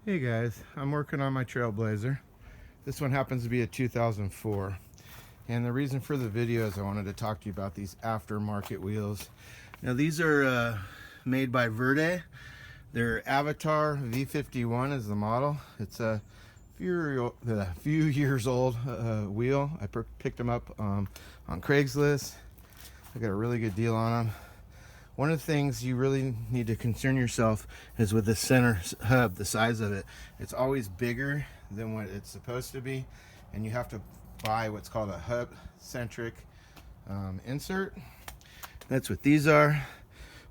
Hey guys, I'm working on my Trailblazer. This one happens to be a 2004. And the reason for the video is I wanted to talk to you about these aftermarket wheels. Now these are made by Verde. They're Avatar V51 is the model. It's a few years old wheel. I picked them up on Craigslist. I got a really good deal on them. One of the things you really need to concern yourself is with the center hub, the size of it. It's always bigger than what it's supposed to be, and you have to buy what's called a hub centric insert. That's what these are.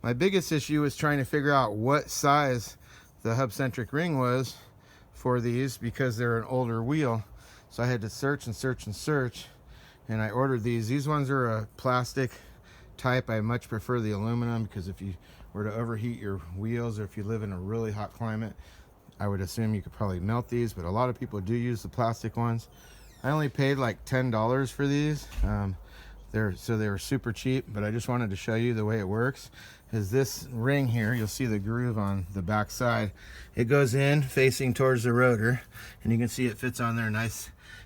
My biggest issue was trying to figure out what size the hub centric ring was for these because they're an older wheel. So I had to search and search and search, and I ordered these. These ones are a plastic type. I much prefer the aluminum because if you were to overheat your wheels, or if you live in a really hot climate, I would assume you could probably melt these, but a lot of people do use the plastic ones. I only paid like $10 for these. They were super cheap, but I just wanted to show you the way it works. Is this ring here, you'll see the groove on the back side. It goes in facing towards the rotor, and you can see it fits on there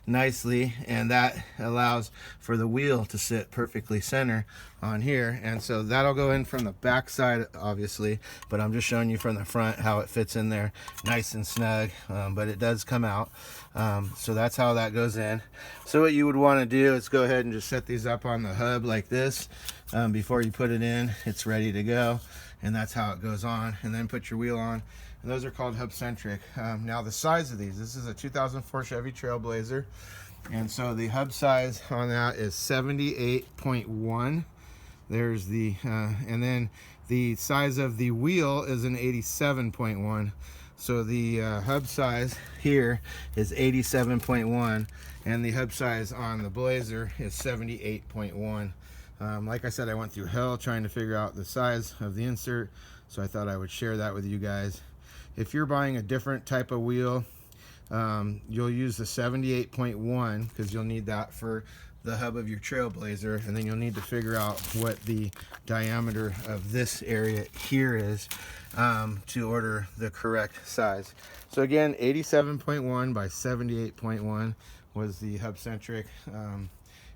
nicely, and that allows for the wheel to sit perfectly center on here. And so that'll go in from the back side, obviously, but I'm just showing you from the front how it fits in there nice and snug, but it does come out. So that's how that goes in. So what you would want to do is go ahead and just set these up on the hub like this. Before you put it in, it's ready to go, and that's how it goes on. And then put your wheel on, and those are called hub centric. Now the size of these, this is a 2004 Chevy Trailblazer, and so the hub size on that is 78.1. There's the and then the size of the wheel is an 87.1. So the hub size here is 87.1, and the hub size on the Blazer is 78.1. Like I said, I went through hell trying to figure out the size of the insert, so I thought I would share that with you guys. If you're buying a different type of wheel, you'll use the 78.1 because you'll need that for the hub of your Trailblazer, and then you'll need to figure out what the diameter of this area here is to order the correct size. So again, 87.1 by 78.1 was the hub centric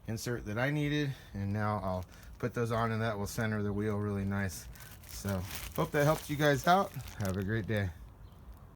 insert that I needed, and now I'll put those on, and that will center the wheel really nice. So hope that helps you guys out. Have a great day.